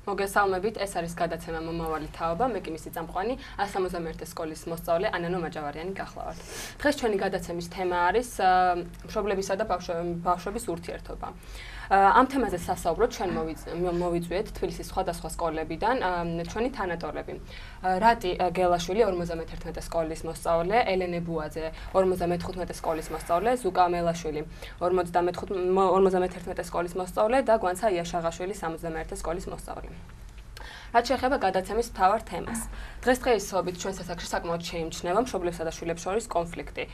მოგესალმებით, ეს არის გადაცემა მომავალი თაობა, მე კი მისი წამყვანი 171 სკოლის მოსწავლე ანანო მაჯავარიანი გახლავართ. დღეს ჩვენი გადაცემის თემა არის მშობლებისა და ბავშვების ურთიერთობა. ამ თემაზე სასაუბროთ ჩვენ მოვიწვიეთ თბილისის სხვადასხვა სკოლებიდან ჩვენი თანატორები. რატი გელაშვილი 51 სკოლის მოსწავლე, ელენე ბუაძე 54 სკოლის მოსწავლე, ზუკა მელაშვილი 51 სკოლის მოსწავლე და გვანცა იაშაღაშვილი 71 სკოლის მოსწავლე. რაც შეეხება გადაცემის მთავარ თემას. დღესდღეობით ჩვენ სასახლეში საკმაოდ შეიმჩნევა მშობლებსა და შვილებს შორის კონფლიქტი,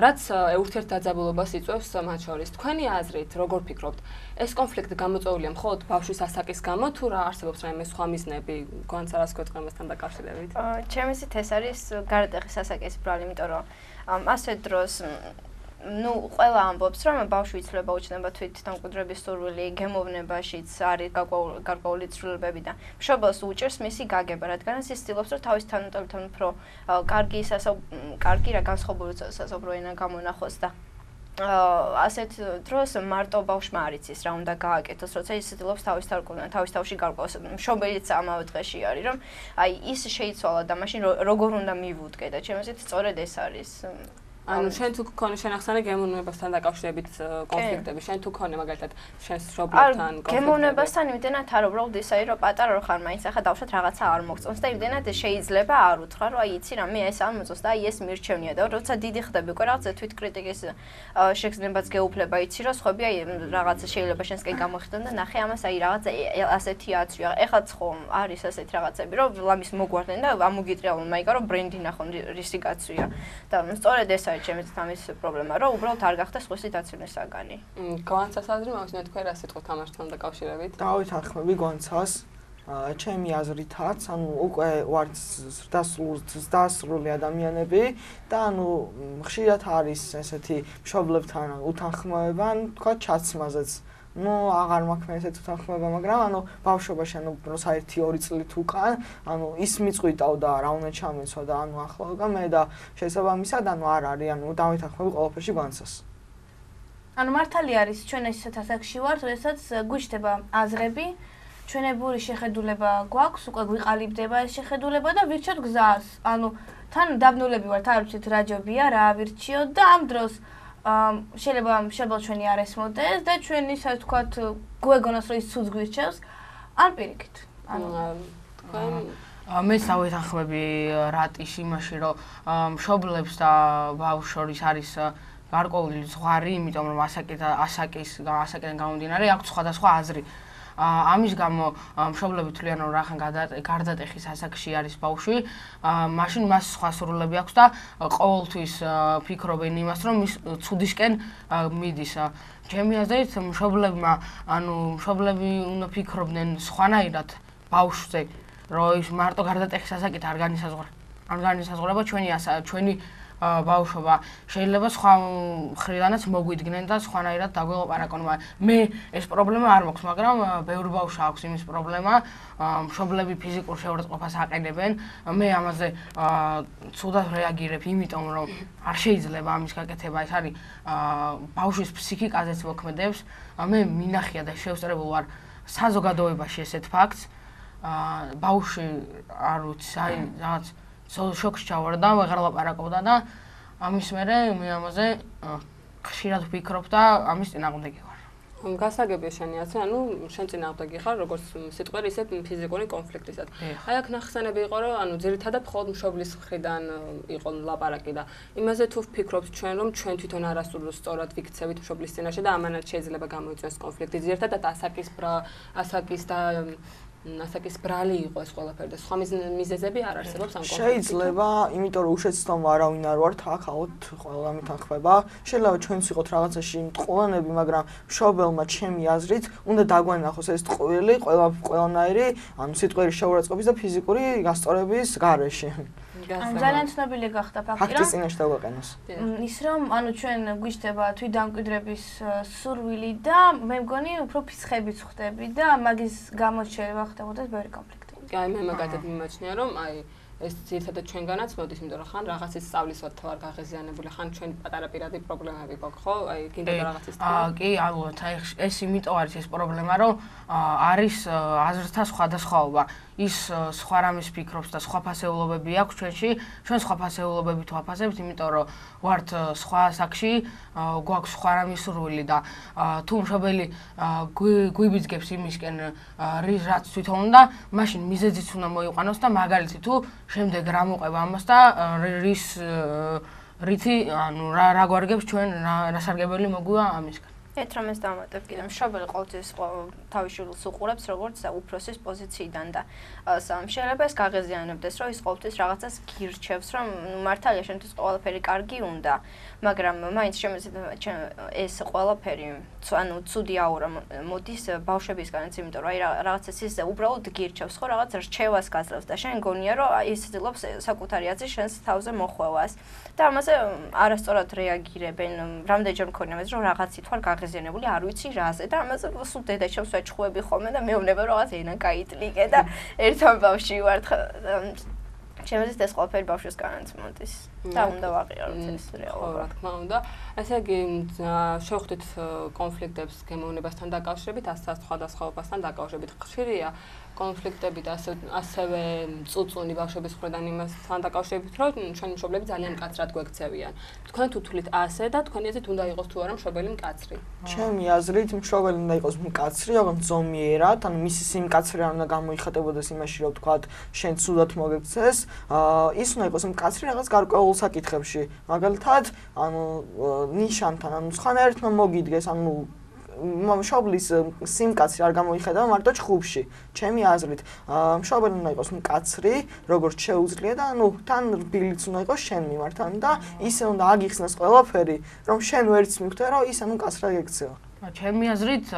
რაც ურთიერთდაძაბულობას იწვევს მათ შორის. თქვენი აზრით, როგორ ფიქრობთ, ეს კონფლიქტი გამოწვეულია მხოლოდ ბავშვის ასაკის გამო, თუ რა არსებობს რაიმე სხვა მიზნები, გვანცა რას გვეტყვი ამასთან დაკავშირებით? ჩემი აზრით ეს არის გარდაიხის ასაკის ბრალი, იმიტომ რომ ასე დროს ყველა ამბობს, რომ ბავშვი იცვლება უჩნდება თვით დამკვიდრების სურვილი, გემოვნებაშიც არის გარკვეული ცვლილებები და მშობელს უჭერს მისი გაგება, რადგანაც ის ცდილობს, რომ თავის თანატოლებთან უფრო კარგი რა განსხვავებული სასაუბრო ენა გამონახოს და ასეთ დროს მარტო ბავშვმა არ იცის რა უნდა გააკეთოს, როცა ის ცდილობს თავის თავში გარკვეულს. მშობელიც ამავე დღეში არის, რომ აი ის შეიცვალა და მაშინ როგორ უნდა მივუდგე და ჩემს აზრით სწორედ ეს არის. ანუ შენ თუ გქონე შენახსენე გემოვნებასთან დაკავშირებით კონფლიქტები, შენ თუ გქონე მაგალითად შენს მშობლებთან კონფლიქტები? გემოვნებასთან იმდენად არ უბრალოდ ისე რომ პატარა რო ხარ, მაინც ახლა დავშოთ რაღაცა არ მოგწონს და იმდენად შეიძლება არ უთხრა, რომ აი იცი რა მე ეს არ მოწონს და აი ეს მირჩევნია და როცა დიდი ხდები უკვე რაღაცა თვითკრიტიკის შეგრძნებაც გეუფლება, იცი რომ სხვები აი რაღაცა შეიძლება შენსკენ გამოხდონ და ნახე ამას აი რაღაცა ასეთი აცვია. ეხლაც ხო არის ასეთი რაღაცები, რომ ლამის მოგვარდნენ და ამოგიტრიალონ, მაიკა რომ ბრენდი ნახონ რისი გაცვია და სწორედ ეს ჩემს თამის პრობლემა, რომ უბრალოდ არ გახდა სხვისი დაცვლის საგანი. გვანცას აზრი მაგას თქვენ რა სიტყვით თამაშთან დაკავშირებით? დავით გვანცას. ჩემი აზრითაც, ანუ უკვე ვართ ზრდასრული ადამიანები და ანუ ხშირად არის ესეთი მშობლებთან უთანხმოება, თქვა ჩაცმაზეც. აღარ მაქვს მე ესეთ უთანხმოება, მაგრამ ანუ ბავშვობაში ანუ საერთი 2 წლით უკან, ანუ ის მიწვიდავდა რა უნდა ჩამეცვა და ანუ ახლა მე და შესაბამისად ანუ არ არის, ანუ დავითანხმები ყველაფერში გვანცას. ანუ მართალი არის, ჩვენ ესეთ ასაკში ვართ, როდესაც გვიჩნდება აზრები, ჩვენებური შეხედულება გვაქვს, უკვე გვიყალიბდება ეს შეხედულება და ვირჩიოთ გზას. ანუ თან დაბნულები ვართ, არ ვიცით რა ჯობია, რა ავირჩიოთ და ამ დროს შეიძლება მშობელ ჩვენი არ ესმოდეს და ჩვენ ისე ვთქვათ გვეგონოს რომ ის ცუდს გვირჩევს ან პირიქით. მე დავეთანხმები რატიში იმაში რომ მშობლებს და ბავშვს შორის არის გარკვეული ზღვარი, იმიტომ რომ ასაკიდან გამომდინარე აქვს სხვადასხვა აზრი. ამის გამო მშობლები თვლიან რომ რახან გარდატეხის ასაკში არის ბავშვი, მაშინ მას სხვა სურვილები აქვს და ყოველთვის ფიქრობენ იმას, რომ ის ცუდისკენ მიდის. ჩემი აზრით, მშობლები უნდა ფიქრობდნენ სხვანაირად ბავშვზე, რომ ის მარტო გარდატეხის ასაკით არ განისაზღვრება ჩვენი ბავშვობა. შეიძლება სხვა მხრიდანაც მოგვიდგნენ და სხვანაირად დაგველაპარაკონ. მე ეს პრობლემა არ მაქვს, მაგრამ ბევრი ბავშვი აქვს იმის პრობლემა, მშობლები ფიზიკურ შეურაცხყოფას აყენებენ. მე ამაზე ცუდად რეაგირებ, იმიტომ რომ არ შეიძლება ამის გაკეთება. ეს არის ბავშვის ფსიქიკაზეც მოქმედებს. მე მინახია და შევსწრებულ ვარ საზოგადოებაში ესეთ ფაქტს. ბავშვი არ ვიცი, აი რაღაც შოკში ჩავარდა, ვეღარ ლაპარაკობდა და ამის მერე მე ამაზე ხშირად ვფიქრობ და ამის წინააღმდეგი ვარ. გასაგებია შენი აზრი, ანუ შენ წინააღმდეგი ხარ, როგორც სიტყვერი, ისე ფიზიკური კონფლიქტისად. აი აქ ნახსენები იყო, რომ ანუ ძირითადად მხოლოდ მშობლის მხრიდან იყო ლაპარაკი და იმაზე თუ ვფიქრობთ ჩვენ, რომ ჩვენ თვითონ არასდროს სწორად ვიქცევით მშობლის წინაშე და ამანაც შეიძლება გამოიწვიოს კონფლიქტი. ძირითადად ასაკის ბრალი იყო ეს ყველაფერი და სხვა მიზეზები არ არსებობს ამ კონფლიქტში. შეიძლება, იმიტომ რომ უშეცდომ არავინ არ ვართ, აქ აუთ ყველა მითანხმება. შეიძლება ჩვენც იყოთ რაღაცაში მტყუილები, მაგრამ მშობელმა ჩემი აზრით უნდა დაგვანახოს ეს ტყუილი ყველანაირი, ანუ სიტყვის შეურაცხყოფის და ფიზიკური გასწორების გარეშე. ძალიან ცნობილი გახდა ფაქტი, რომ ფაქტის წინაშე დაგვაყენოს. ის რომ ანუ ჩვენ გვიჩნდება თვით დამკვიდრების სურვილი და მე მგონი უფრო ფისხებით ვხდები და მაგის გამო შეიძლება ხდებოდეს ბევრი კონფლიქტი. აი მე მაგათად მიმაჩნია რომ აი ეს ძირითადად ჩვენგანაც მოდის, იმიტომ რომ ხან რაღაცის სწავლისოთ ვარ გაღიზიანებული, ხან ჩვენ პატარა პირადი პრობლემები გვაქვს, ხო? აი, გინდა რაღაცის კი, ალბათ, აი ეს იმიტომ არის ეს პრობლემა, რომ არის აზრთა სხვადასხვაობა. ის სხვა რამის ფიქრობს და სხვა ფასეულობები აქვს ჩვენში, ჩვენ სხვა ფასეულობებით ვაფასებთ, იმიტომ რომ ვართ სხვა საკში, გვაქვს სხვა რამის სურვილი და თუ მშობელი გვიბიძგებს იმისკენ, რაც თვითონ უნდა, მაშინ მიზეზიც უნდა მოიყვანოს და მაგალითი თუ შემდეგ რა მოყვება ამას და რითი, ანუ რა გვარგებს ჩვენ რა სარგებელი მოგვია ამისგან. ერთ რამეს დავამატებ კიდე, მშობელი ყოველთვის თავის შვილს უყურებს როგორც უფროსის პოზიციიდან და შეიძლება ეს გაღიზიანებდეს, რომ ის ყოველთვის რაღაცას გირჩევს, რომ მართალია შენთვის ყველაფერი კარგი უნდა, მაგრამ მაინც შემიძლია ეს ყველაფერი, ანუ ცუდი აურა მოდის ბავშვებისგანაც, იმიტომ რომ აი რაღაცას ის უბრალოდ გირჩევს, ხო, რაღაც რჩევას გაძლევს და შენ გონია, რომ ის ცდილობს საკუთარი აზრი შენს თავზე მოხვევას და ამაზე არასწორად რეაგირებენ. რამდენჯერ მქონია ეს, რომ რაღაცით ვარ გაღიზიანებული, არ ვიცი რაზე და ამაზე სულ დედაჩემს ვეჩხუები ხოლმე და მეუბნება რომ რაღაც ენა გაიტლიკე და ერთმა ბავშვი ვარ შემიძლია ეს ყველაფერი ბავშვისგანაც მოდის და უნდა ვაღიაროთ ეს რეალობა. რა თქმა უნდა. ესე იგი შევხვდით კონფლიქტებს გემოვნებასთან დაკავშირებით, ასეთ სხვადასხვაობასთან დაკავშირებით. ხშირია კონფლიქტები და ასევე წუწუნი ბავშვების მხრიდან იმასთან დაკავშირებით, რომ ჩვენი მშობლები ძალიან მკაცრად გვექცევიან. თქვენ თუ თვლით ასე და თქვენი აზრით უნდა იყოს თუ არა მშობელი მკაცრი? ჩემი აზრით მშობელი უნდა იყოს მკაცრი, მაგრამ ზომიერად, ანუ მისი სიმკაცრე არ უნდა გამოიხატებოდეს იმაში, რომ თქვათ შენ ცუდად მოგექცეს, ის უნდა იყოს მკაცრი რაღაც გარკვეულ საკითხებში. მაგალითად, ანუ ნიშანთან, ანუ სხვანაირად მოგიდგეს, ანუ მშობლის სიმკაცრე არ გამოიხედა მარტო ჩხუბში. ჩემი აზრით, მშობელი უნდა იყოს მკაცრი, როგორც შეუძლია და ანუ თან რბილიც უნდა იყოს შენ მიმართან და ისე უნდა აგიხსნას ყველაფერი, რომ შენ ვერც მიხვდე, რომ ის ანუ მკაცრად გექცევა. ჩემი აზრით,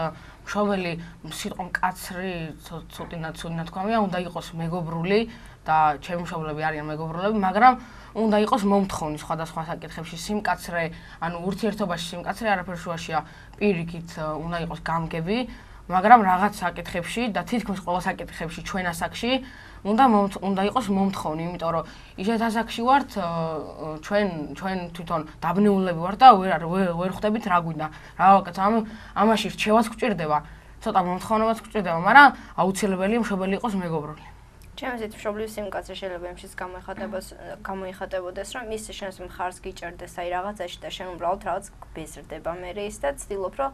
მშობელი სიტყვა მკაცრი ცოტა თქვა, უნდა იყოს მეგობრული და ჩემი მშობლები არიან მეგობრულები, მაგრამ უნდა იყოს მომთხოვნი სხვადასხვა საკითხებში, სიმკაცრე, ანუ ურთიერთობაში სიმკაცრე არაფერ შუაშია, პირიქით უნდა იყოს გამგები, მაგრამ რაღაც საკითხებში და თითქმის ყველა საკითხებში ჩვენ ასაკში უნდა იყოს მომთხოვნი, იმიტომ რომ ისეთ ასაკში ვართ, ჩვენ თვითონ დაბნეულები ვართ და ვერ ხვდებით რა გვინდა. რა ამაში რჩევაც გვჭირდება, ცოტა მომთხოვნებაც გვჭირდება, მაგრამ აუცილებელია მშობელი იყოს მეგობრული. ჩემს აზრით მშობლის სიმკაცრე შეიძლება იმშიც გამოიხატებოდეს, რომ ის შენს მხარს გიჭერდეს აი რაღაცაში და შენ უბრალოდ რაღაც ბეზრდება მე ის და ცდილობ რომ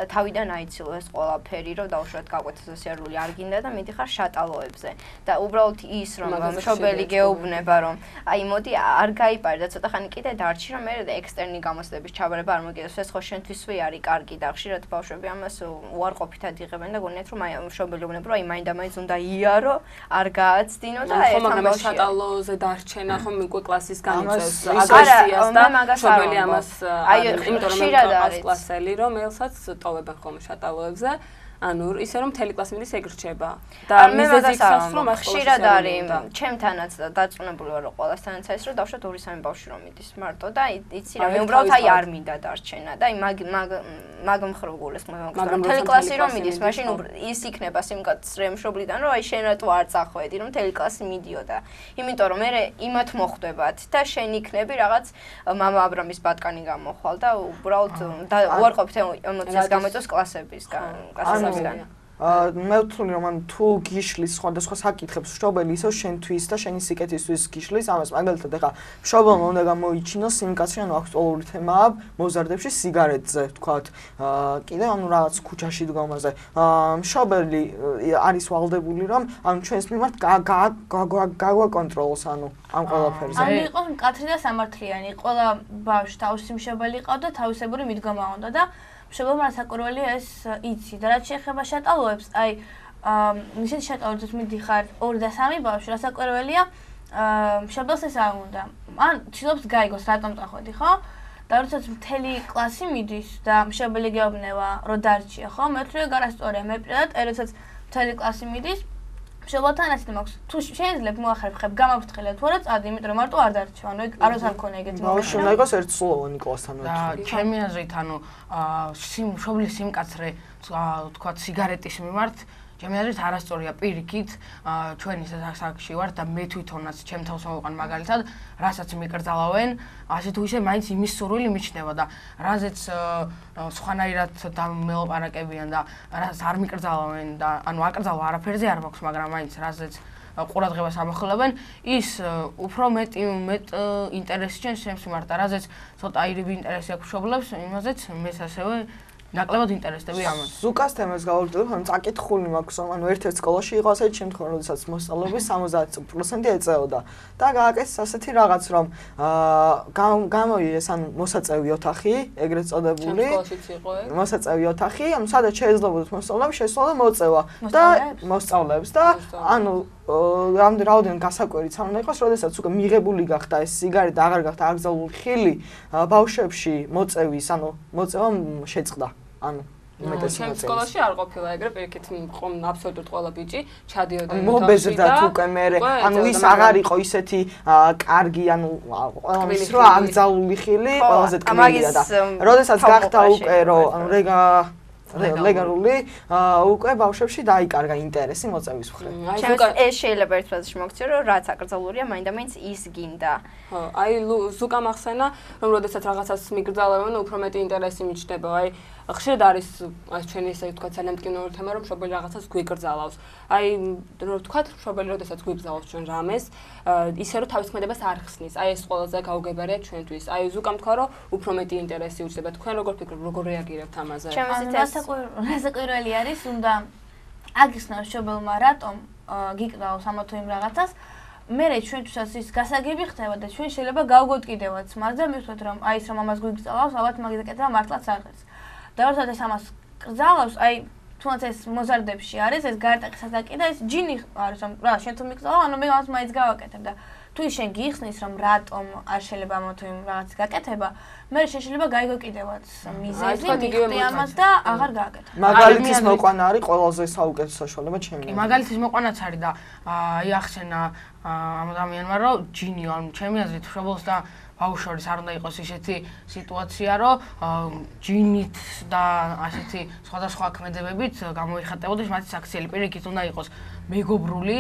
თავიდან აიცილო ეს ყველაფერი, რომ დაუშვათ გაკვეთილ სოციალური არ გინდა და მიდიხარ შატალოებზე და უბრალოდ ის რომ მშობელი გეუბნება რომ აი მოდი არ გაიპარე და ცოტა ხანი კიდე დარჩი რომ მე ექსტერნი გამოცდების ჩაბარება არ მოგიდეს, ეს ხო შენთვისვე არის კარგი და ხშირად ბავშვები ამას უარყოფითად იღებენ და გონიათ რომ აი მშობელი უბრალოდ აი მაინდა-მაინც უნდა იარო, არ აცდინო და ერთხელ მაგრამ შატალოზე დარჩენა ხომ უკვე კლასის განიწევს აგრესიას და მშობელი ამას იმიტომ რომ მე კლასელი რომ მეილსაც ტოვებენ ხოლმე შატალოებზე ანუ ისე რომ მთელი კლასი მიდის ეგრჩება და მიზეზი ის რომ ხშირად არის ჩემთანაც დაწუნებული ვარ რომ ყველასთანაც არის რომ დავშოთ 2-3 ბავშვი რომ მიდის მარტო და იცი რა მე უბრალოდ აი არ მინდა დარჩენა და აი მაგ მხრივ ეს მაგრამ მთელი კლასი რომ მიდის მაშინ ის იქნება სიმკაცრე მშობლიდან რომ აი შენ რატო არ წახვედი რომ მთელი კლასი მიდიოდა იმიტომ რომ მე იმათ მოხვდებათ და შენ იქნები რაღაც მამა აბრამის ბატკანი გამოხვალ და უბრალოდ უარყოფით ემოციას გამოიწვევს კლასებისგან მე ვთვლი რომ თუ გიშლის სხვადასხვა საკითხებს მშობელი ისევ შენთვის და შენი სიკეთისთვის გიშლის ამას მაგალითად ეხლა მშობელმა უნდა გამოიჩინოს სიმკაცრე ანუ აქტუალური თემაა მოზარდებში სიგარეტზე ვთქვათ კიდე ანუ რაღაც ქუჩაში დგომაზე მშობელი არის ვალდებული რომ ანუ ჩვენს მიმართ გაგვაკონტროლოს ანუ ამ ყველაფერზე ანუ იყოს მკაცრი და სამართლიანი ყველა ბავშვს თავისი მშობელი ყავდა თავისებური მიდგომა უნდა და მშობელმა საკურველია ეს იცი და რაც შეეხება შატალოებს, აი ისეთ შატალოებს მიდიხარ 2 და 3 ბავშვი, რასაკვირველია მშობელს ეს არ უნდა. ან ცდილობს გაიგოს რატომ წახვედი, ხო? და როდესაც მთელი კლასი მიდის და მშობელი გეუბნება, რომ დარჩია, ხო? მე ვთვლი გარასწორია, მე პირადად, როდესაც მთელი კლასი მიდის მშობელთან ასე მაქვს. თუ შეიძლება მოახერხებ, გამაფრთხილებ თუ არა წადი, იმიტომ რომ მარტო არ დარჩა, ანუ ეგ არც არ მქონია ეგეთი მომენტი. ბავშვი უნდა იყოს ერთსულოვანი კლასთან და ჩემი აზრით, ანუ მშობლის სიმკაცრე, თქვათ სიგარეტის მიმართ ჩემი აზრით არასწორია პირიქით ჩვენი სასაკში ვარ და მე თვითონაც ჩემ თავს მოვიყვან მაგალითად, რასაც მიკრძალავენ, ასე თუ ისე მაინც იმის სურვილი მიჩნდება და რაზეც სხვანაირად მელაპარაკებიან და რასაც არ მიკრძალავენ და ანუ აკრძალვა არაფერზე არ მაქვს, მაგრამ მაინც რაზეც ყურადღებას ამახვილებენ, ის უფრო მეტ ინტერესი ჩემს მიმართ და რაზეც ცოტა ირიბი ინტერესი აქვს მშობლებს, იმაზეც მეც ასევე ნაკლებად ინტერესდები ამას. ზუკას თემას გავაკეთებ, ანუ წაკითხული მაქვს, ანუ ერთ-ერთ სკოლაში იყო ასეთი შემთხვევა, როდესაც მოსწავლეობის 70% ეწეოდა და გააკეთეს ασეთი რაღაც, რომ გამოიეს ანუ მოსაწევი ოთახი, ეგრეთ წოდებული. მოსაწევი ოთახი, ანუ სადაც შეეძლებოდათ მოსწავლეებს შესვლა და მოწევა და მოსწავლეებს და ანუ რამდენი გასაკვირიც არ უნდა იყოს, როდესაც უკვე მიღებული გახდა ეს სიგარეტა, აღარ გახდა აკრძალული ხილი, ბავშვებში მოწევის, ანუ მოწევა შეწყდა. ანუ ჩემ სკოლაში არ ყოფილა ეგრე, პირიქით აბსოლუტურად ყველა ბიჭი ჩადიოდა მობეზრდა უკვე მერე, ანუ ის აღარ იყო ისეთი კარგი, ანუ ყველამის რო აკრძალული ხილი ყველაზე ტკბილია და როდესაც გახდა უკვე რომ ანუ ლეგალური უკვე ბავშვებში დაიკარგა ინტერესი მოწევის მხრიდან. ეს შეიძლება ერთ ფრაზაში მოგწიო, რომ რაც აკრძალულია, მაინდა-მაინც ის გინდა. ხო, აი ზუკა მახსენა, რომ როდესაც რაღაცას მიგრძალავენ, უფრო მეტი ინტერესი მიჩნდება. აი ხშირად არის ჩვენი ესე ვთქვათ ძალიან მტკივნეული თემა, რომ მშობელი რაღაცას გვიგრძალავს. აი რომ ვთქვათ, მშობელი როდესაც გვიგრძალავს ჩვენ რამეს, ისე რომ თავის ქმედებას არ ხსნის. აი ეს ყველაზე გაუგებარია ჩვენთვის. აი ზუკამ თქვა, რომ უფრო მეტი ინტერესი უჩნდება. თქვენ როგორ ფიქრობთ, როგორ რეაგირებთ ამაზე? რასაკვირველი არის, უნდა აგიხსნა მშობელმა რატომ გიკრძალავს ამა თუ იმ რაღაცას. მერე ჩვენთვისაც ის გასაგები ხდება და ჩვენ შეიძლება გავგოთ კიდევაც მას და მივხვდეთ რომ აი ეს რომ ამას გვიგრძალავს, ალბათ მაგის გაკეთება მართლაც არ ღირს. და როდესაც ეს ამას გრძალავს, აი თუნდაც ეს მოზარდებში არის, ეს გარდაყის ასაკი და ეს ჯინი არის რომ რა შენ თუ მიგრძალავ, ანუ მე ამას მაინც გავაკეთებ და თუ შენ გიხსნის რომ რატომ არ შეიძლება ამა თუ იმ რაღაცის გაკეთება, მე შეიძლება გაიგო კიდევაც მიზეზი მიხდი ამას და აღარ გააკეთებ. მაგალითის მოყვანა არის ყველაზე საუკეთესო საშუალება ჩემი. კი, მაგალითის მოყვანაც არის და აი ახსენა ამ ადამიანმა რომ ჯინი ანუ ჩემი აზრით მშობელს და ბავშვს არ უნდა იყოს ისეთი სიტუაცია, რომ ჯინით და ასეთი სხვადასხვა ქმედებებით გამოიხატებოდეს მათი საქციელი. პირიქით უნდა იყოს მეგობრული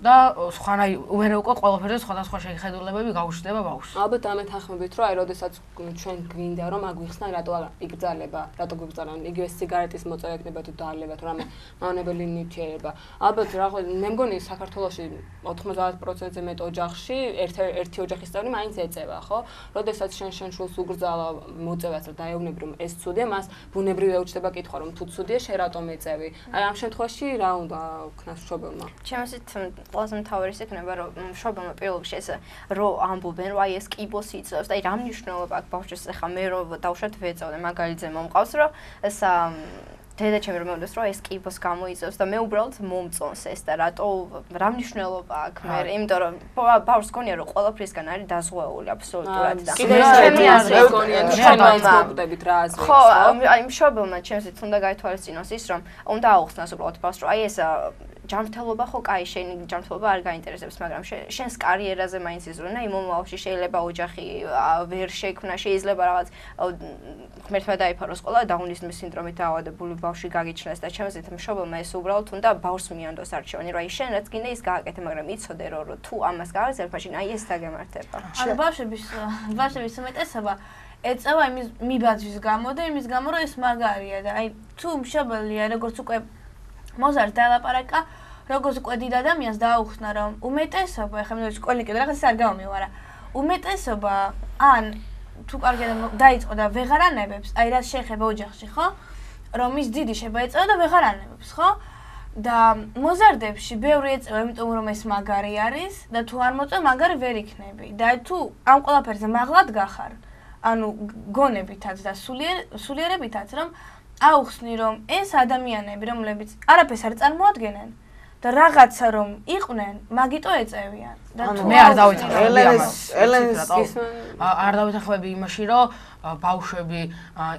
და სხვანაირ ვერ უკვე ყველაფერზე სხვადასხვა შეხედულებები გაუჩნდება ბავშვს. ალბათ ამეთანხმებით, რომ აი როდესაც ჩვენ გვინდა რომ აგვიხსნა რატო იგრძალება, რატო გვიგრძალავენ, იგივე სიგარეტის მოწევა ექნება თუ დაალება თუ რამე მავნებელი ნივთიერება. ალბათ მე მგონი საქართველოში 90%-ზე მეტ ოჯახში ერთი ოჯახის წევრი მაინც ეწევა, ხო? როდესაც შენ შვილს უგრძალავ მოწევას და დაეუბნები რომ ეს ცუდია, მას ბუნებრივია უჩნდება კითხვა რომ თუ ცუდია, შენ რატომ ეწევი? აი ამ შემთხვევაში რა უნდა ქნას მშობელმა? ჩემსით ყველაზე მთავარი ის იქნება რომ მშობელმა პირველ რიგში ეს რო ამბობენ რომ აი ეს კიბოს იწევს და აი რა მნიშვნელობა აქვს ბავშვს ახლა მე რო დავუშვათ ვეწევდე მაგალითზე მომყავს რომ ეს დედა ჩემი რომ მომდეს რომ ეს კიბოს გამოიწევს და მე უბრალოდ მომწონს ეს და რატო რა მნიშვნელობა აქვს მე იმიტომ რომ ბავშვს გონია რომ ყველაფრისგან არის დაზღვეული აბსოლუტურად და ჩემი აზრით გონია ჩვენ მომწონდებით რა აზრი ხო აი მშობელმა ჩემსით უნდა გაითვალისწინოს ის რომ უნდა აუხსნას უბრალოდ ბავშვს რომ აი ეს ჯანმრთელობა ხო კაი შენი ჯანმრთელობა არ გაინტერესებს მაგრამ შენს კარიერაზე მაინც იზრუნე იმ მომავალში შეიძლება ოჯახი ვერ შექმნა შეიძლება რაღაც ღმერთმა დაიფარო სკოლა დაუნისმის სინდრომით დაავადებული ბავშვი გაგიჩნდეს და ჩემსით მშობელმა ეს უბრალოდ უნდა ბავშვს მიანდოს არჩევანი რომ აი შენ რაც გინდა ის გააკეთე მაგრამ იცოდე რომ თუ ამას გააგრძელებ მაშინ აი ეს დაგემართება ანუ ბავშვების უმეტესობა ეწევა იმის მიბაძვის გამო და იმის გამო რომ ეს მაგარია და აი თუ მშობელია როგორც უკვე მოზარდ დაელაპარაკა როგორც უკვე დიდ ადამიანს დააუხსნა რომ უმეტესობა ახლა მე სკოლაში კიდე რაღაცას არ გამომივარა უმეტესობა ან თუ კარგად დაიწყო და ვეღარ ანებებს აი რაც შეეხება ოჯახში ხო რომ ის დიდი შეიძლება ეწევა და ვეღარ ანებებს ხო და მოზარდებში ბევრი ეწევა იმიტომ რომ ეს მაგარი არის და თუ არ მოწევ მაგარი ვერ იქნები და თუ ამ ყველაფერზე მაღლად გახარ ანუ გონებითაც და სულიერებითაც რომ აუხსნი რომ ეს ადამიანები რომლებიც არაფერს არ წარმოადგენენ და რაღაცა რომ იყვნენ, მაგიტო ეწევიან. და მე არ დავეთანხმები ამას. ელენეს არ დავეთანხმები იმაში, რომ ბავშვები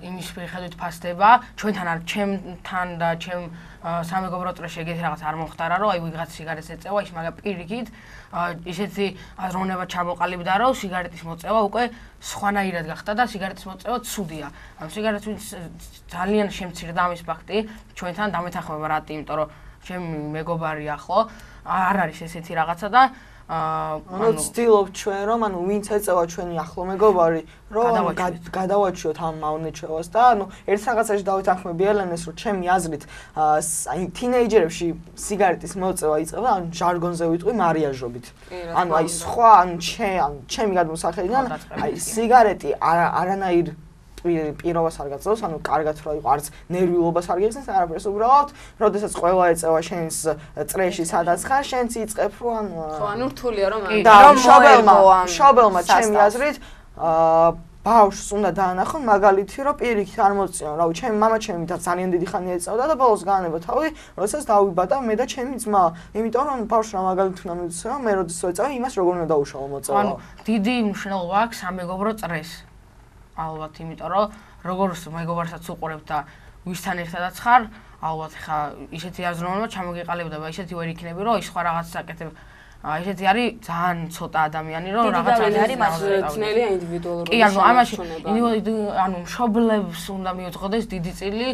იმის მიხედვით ფასდება, ჩვენთან არ ჩემთან და ჩემ სამეგობრო წრეში ეგეთი რაღაც არ მომხდარა, რომ აი ვიღაც სიგარეტს ეწევა, ის მაგა პირიქით ისეთი აზროვნება ჩამოყალიბდა, რომ სიგარეტის მოწევა უკვე სხვანაირად გახდა და სიგარეტის მოწევა ცუდია. ამ სიგარეტის ძალიან შემცირდა ამის ფაქტი, ჩვენთან დამეთანხმება რატი, იმიტომ რომ ჩემი მეგობარი ახლო არ არის ესეთი რაღაცა და ანუ ვცდილობ ჩვენ რომ ანუ ვინც ეწევა ჩვენი ახლო მეგობარი რომ გადავაჩვიოთ ამ მავნეჩევას და ანუ ერთ რაღაცაში დავეთანხმები ელენეს რომ ჩემი აზრით აი თინეიჯერებში სიგარეტის მოწევა იწყება ან ჟარგონზე ვიტყვი მარიაჟობით ანუ აი სხვა ან ჩემი გადმოსახედიდან აი სიგარეტი არანაირ პირობას არ გაწევს, ანუ კარგად რა იყო, არც ნერვიულობას არ გიხსენს, არაფერს უბრალოდ, როდესაც ყველა ეწევა შენს წრეში სადაც ხარ, შენც იწყებ რომ ანუ ხო, ანუ რთულია რომ შობელმა ჩემი აზრით ბავშვს უნდა დაანახონ მაგალითი რომ პირიქით არ მოწიონ, რავი, ჩემი მამა ჩემი და ძალიან დიდი ხანი ეწევდა და ბოლოს გაანება თავი, როდესაც დავიბადა მე და ჩემი ძმა, იმიტომ რომ ბავშვს რა მაგალითი უნდა მივცევა, მე როდესაც ეწევა, იმას როგორ უნდა დაუშალო მოწევა. ანუ დიდი მნიშვნელობა აქვს სამეგობრო წრეს. ალბათ, იმიტომ რომ როგორც მეგობარსაც უყურებ და ვისთან ერთადაც ხარ, ალბათ ხა ისეთი აზროვნება ჩამოგეყალიბდება, ისეთი ვერ იქნები, რომ ის სხვა რაღაცას აკეთებ. ისეთი არის ძალიან ცოტა ადამიანი, რომ რაღაც არის მასწავლებელი ინდივიდუალური. კი, ანუ ამაში ანუ მშობლებს უნდა მიუძღოდეს დიდი წილი,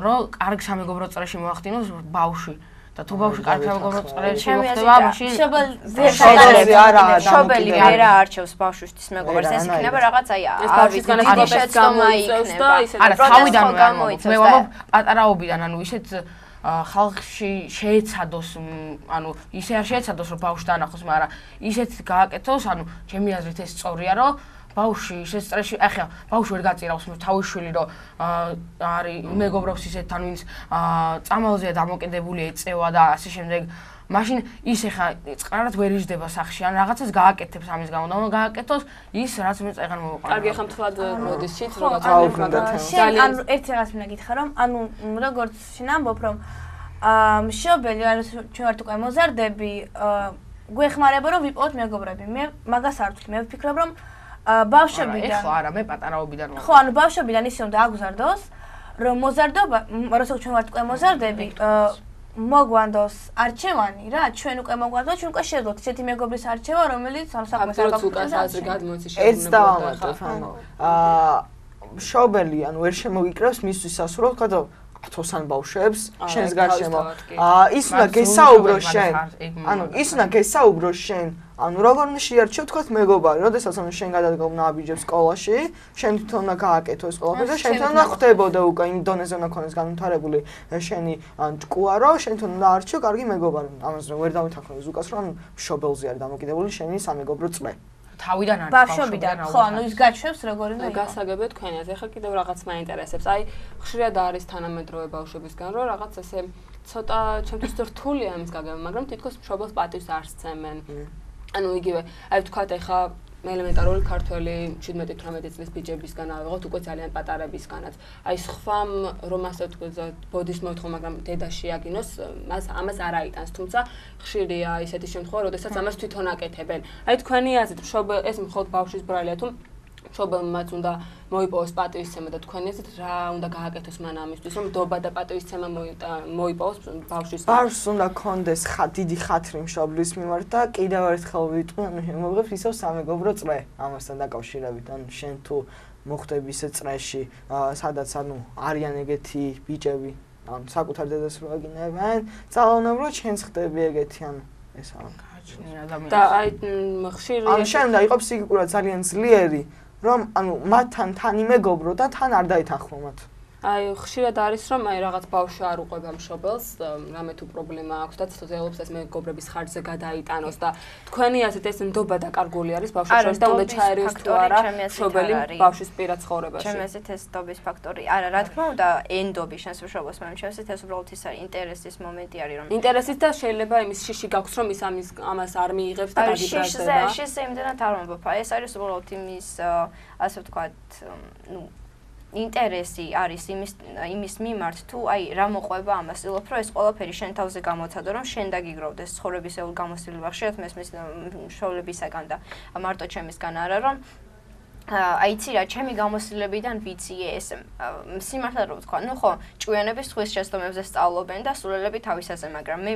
რომ კარგ სამეგობრო წრეში მოახდინოს ბავშვი. და თუ ბავშვი კარგ სამეგობრო წრეში მოხდება, მაშინ შობელი ვერ არჩევს ბავშვისთვის მეგობარს, ეს იქნება რაღაც აი შეცდომა იქნება. არა, თავიდანვე მე ვამბობ პატარაობიდან, ანუ ისეთ ხალხში შეეცადოს, ანუ ისე არ შეეცადოს, რომ ბავშვს დაანახოს, მაგრამ ისეთ გააკეთოს, ანუ ჩემი აზრით ეს სწორია, რომ ბავშვი ისე სტრესში, ახლა ბავშვი ვერ გაწირავს თავის შვილი, რომ არის მეგობრობს ისეთთან, ვინც წამალზეა დამოკიდებული, ეწევა და ასე შემდეგ. მაშინ ის ახლა წყარად ვერ იждდება სახში, ან რაღაცას გააკეთებს ამის გამო, და უნდა გააკეთოს ის, რაც მე წეგან მოვაყარე. კარგი, ახლა მთლად მოდის შიც რაღაც ძალიან ანუ ერთი რაღაც მინდა გითხრა, რომ ანუ როგორც შენ ამბობ, რომ მშობელი, ანუ ჩვენ ვართ უკვე მოზარდები, გვეხმარება რომ ვიპოვოთ მეგობრები. მე მაგას არ ვთქვი, მე ვფიქრობ, რომ ბავშვებიდან ხო არა მე პატარაობიდან ხო ანუ ბავშვებიდან ისე უნდა აგზარდოს რომ მოზარდობა როცა ჩვენ ვართ უკვე მოზარდები მოგვანდოს არჩევანი რა ჩვენ უკვე მოგვანდოს ჩვენ უკვე შევძლოთ ისეთი მეგობრის არჩევა რომელიც ამ საქმეს არ გაგვიყვანს აზრი გადმოცი ეს დავამატებ ანუ მშობელი ანუ ვერ შემოგიკრებს მისთვის სასურველ ხოდა ათოსან ბავშვებს შენს გარშემო ის უნდა გესაუბრო შენ ანუ ის უნდა გესაუბრო შენ ანუ როგორ უნდა შეარჩიო თქვათ მეგობარი, როდესაც ანუ შენ გადადგა ნაბიჯებს სკოლაში, შენ თვითონ უნდა გააკეთო ეს ყველაფერი და შენ თვითონ უნდა ხვდებოდა უკვე იმ დონეზე უნდა ქონდეს განვითარებული შენი ტკუა, რომ შენ თვითონ უნდა არჩიო კარგი მეგობარი. ამაზე ვერ დავეთანხმები ზუკას, რომ შობელზე არის დამოკიდებული შენი სამეგობრო წრე. თავიდან არის ბავშვებიდან, ხო, ანუ ის გაჩვევს როგორ უნდა იყოს. გასაგებია თქვენი აზრი, ახლა კიდევ რაღაც მაინტერესებს. აი, ხშირად არის თანამედროვე ბავშვებისგან, რომ რაღაც ესე ცოტა ჩემთვის რთულია ამის გაგება, მაგრამ თითქოს მშობელს პატივს არ სცემენ. ანუ იგივე, აი ვთქვათ ახლა ელემენტარული ქართველი 17-18 წლის ბიჭებისგან ავიღოთ უკვე ძალიან პატარებისგანაც. აი სხვამ რომ ასე ვთქვათ ბოდის მოთხო, მაგრამ დედაში აგინოს, ამას არ აიტანს, თუმცა ხშირია ისეთი შემთხვევა, როდესაც ამას თვითონ აკეთებენ. აი თქვენი აზრით, ეს მხოლოდ ბავშვის ბრალია თუ მშობელმაც უნდა მოიპოვოს პატივისცემა და თქვენი აზრით რა უნდა გააკეთოს მან ამისთვის, რომ დობა და პატივისცემა მოიპოვოს ბავშვის. ბავშვს უნდა კონდეს დიდი ხათრი მშობლის მიმართ და კიდევ ერთხელ ვიტყვი, ანუ შემოგვიღებს ისევ სამეგობრო წრე ამასთან დაკავშირებით, ანუ შენ თუ მოხდები ისე წრეში, სადაც ანუ არიან ეგეთი ბიჭები, ანუ საკუთარ დედას რო აგინებენ, ძალაუნებრივად შენც ხდები ეგეთი, ანუ ეს არის. და აი ხშირი ანუ შენ უნდა იყო ფსიქიკურად ძალიან ძლიერი რომ ანუ მათთან თან იმეგობრო და თან არ დაეთანხმო მათ. აი ხშირად არის რომ აი რაღაც ბავშვი არ უყვება მშობელს, რამე თუ პრობლემა აქვს და ცდილობს ეს მეგობრების ხარჯზე გადაიტანოს და თქვენი აზრით ეს ნდობა დაკარგული არის ბავშვს შორის და უნდა ჩაერიოს თუ არა მშობელი ბავშვის პირად ცხოვრებაში. ჩემი აზრით ეს ნდობის ფაქტორი არა, რა თქმა უნდა ენდობი შენს მშობელს, მაგრამ ჩემი აზრით ეს უბრალოდ ის არის ინტერესის მომენტი არის რომ ინტერესის და შეიძლება იმის შიში გაქვს რომ ის ამას არ მიიღებს და შიშზე იმდენად არ მომბობ. ეს არის უბრალოდ იმის ასე ვთქვათ, ნუ ინტერესი არის იმის მიმართ თუ აი რა მოყვება ამას ილოფ რომ ეს ყველაფერი შენ თავზე გამოცადო რომ შენ დაგიგროვდეს ცხოვრებისეულ გამოცდილება ხშირად მესმის მშობლებისაგან და მარტო ჩემისგან არა რომ აი იცი რა ჩემი გამოცდილებიდან ვიცი ეს სიმართლე რომ ვთქვა ნუ ხო ჭკვიანების თხვის შეცდომებზე სწავლობენ და სულელები თავისაზე მაგრამ მე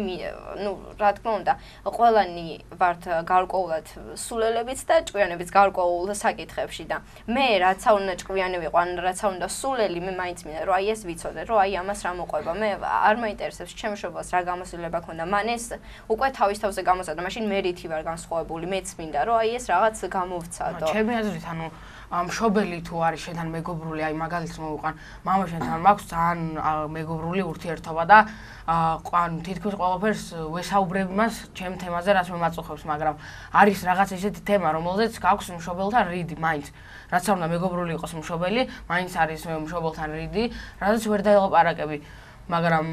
ნუ რა თქმა უნდა ყველანი ვართ გარკვეულად სულელებიც და ჭკვიანებიც გარკვეულ საკითხებში და მე რაცა უნდა ჭკვიანი ვიყო ან რაცა უნდა სულელი მე მაინც მინდა რომ აი ეს ვიცოდე რომ აი ამას რა მოყვება მე არ მაინტერესებს ჩემ მშობელს რა გამოცდილება ქონდა მან ეს უკვე თავის თავზე გამოცადა მაშინ მე რითი ვარ განსხვავებული მეც მინდა რომ აი ეს რაღაც გამოვცადო ჩემი აზრით ანუ მშობელი თუ არის შენთან მეგობრული, აი მაგალითს მოვუყან, მამა შენთან მაქვს ძალიან მეგობრული ურთიერთობა და ან თითქოს ყველაფერს ვესაუბრებ მას ჩემ თემაზე, რაც მე მაწუხებს, მაგრამ არის რაღაც ისეთი თემა, რომელზეც გაქვს მშობელთან რიდი, მაინც. რაც არ უნდა მეგობრული იყოს მშობელი, მაინც არის მშობელთან რიდი, რადგან ვერ დაელაპარაკები, მაგრამ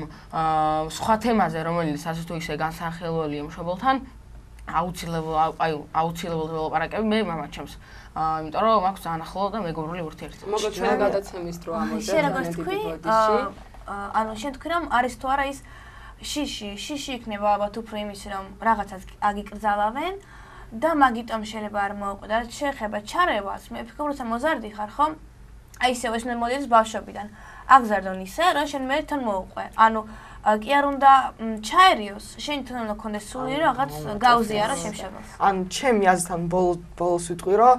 სხვა თემაზე, რომელიც ასე თუ ისე განსახილველია მშობელთან, აუცილებლად ველაპარაკები მე მამაჩემს. იმიტომ რომ მაქვს ძალიან ახლო და მეგობრული ურთიერთობა. მოგა ჩვენ გადაცემის დრო ამოძებ. შენ როგორც თქვი, ანუ შენ თქვი რომ არის თუ არა ის შიში იქნება ალბათ უფრო იმის რომ რაღაცას აგიკრძალავენ და მაგიტომ შეიძლება არ მოუყვება. შეეხება ჩარევას, მე ვფიქრობ რომ მოზარდი ხარ ხო? აი ისე ეს მოდის ბავშვობიდან. აგზარდონ ისე, რომ შენ მე თან მოუყვე. ანუ კი არ უნდა ჩაერიოს, შენ თან უნდა კონდეს სული რაღაც გავზიარო შემშებელს. ან ჩემი აზრთან ბოლოს ვიტყვი რომ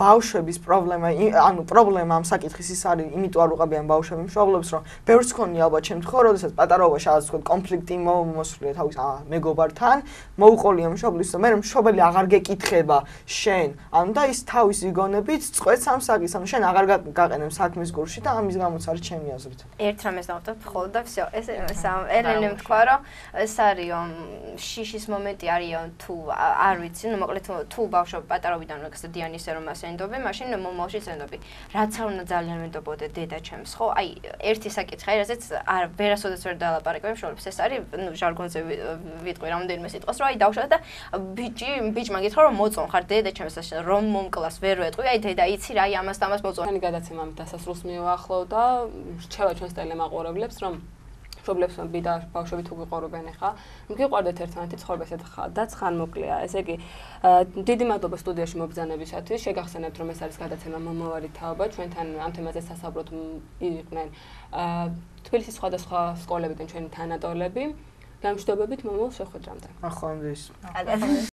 ბავშვების პრობლემა, ანუ პრობლემა ამ საკითხის ის არის, იმიტომ არ უყაბიან ბავშვები მშობლებს, რომ ბევრს ქონია ალბათ შემთხვევა, როდესაც პატარაობაში რაღაც თქვა კონფლიქტი მოსვლია თავის მეგობართან, მოუყოლია მშობლის, და მე მშობელი აღარ გეკითხება შენ, ანუ და ის თავის იგონებით წყვეტს ამ საკითხს, ანუ შენ აღარ გაყენებ საქმის გულში და ამის გამოც არის ჩემი აზრით. ერთ რამეს დავწერთ ხოლმე და всё, ეს ელენემ თქვა რომ ეს არის შიშის მომენტი არის თუ არ ვიცი, ნუ მოკლედ თუ ბავშვი პატარავიდან როცა დიანი ისე რომ მას ენდობი, მაშინ მომავალშიც ენდობი. რაც არ უნდა ძალიან მენდობოდე დედა ჩემს, ხო? აი ერთი საკითხი, რაზეც არ ვერასოდეს ვერ დალაპარაკებ მშობლებს, ეს არის ნუ ჟარგონზე ვიტყვი რამდენიმე სიტყვას, რომ აი დავშვა და ბიჭმა გითხრა რომ მოწონ ხარ დედა ჩემს რომ მომკლას ვერ ვეტყვი, აი დედა იცი რა, აი ამას და ამას მოწონ. ჩვენი გადაცემა ამით დასასრულს მივახლოვ და რჩევა ჩვენს ტელემაყურებლებს რომ მშობლებს და ბავშვები თუ გიყურებენ ახლა, მიგიყვარდეთ ერთმანეთი ცხოვრებასა და ხანმოკლეა. ესე იგი, დიდი მადლობა სტუდიაში მობრძანებისათვის. შეგახსენებთ, რომ ეს არის გადაცემა მომავალი თაობა. ჩვენთან ამ თემაზე სასაუბროდ იყვნენ თბილისის სხვადასხვა სკოლებიდან ჩვენი თანატოლები. გამშვიდობებით მომავალ შეხვედრამდე. ახლა ამდის.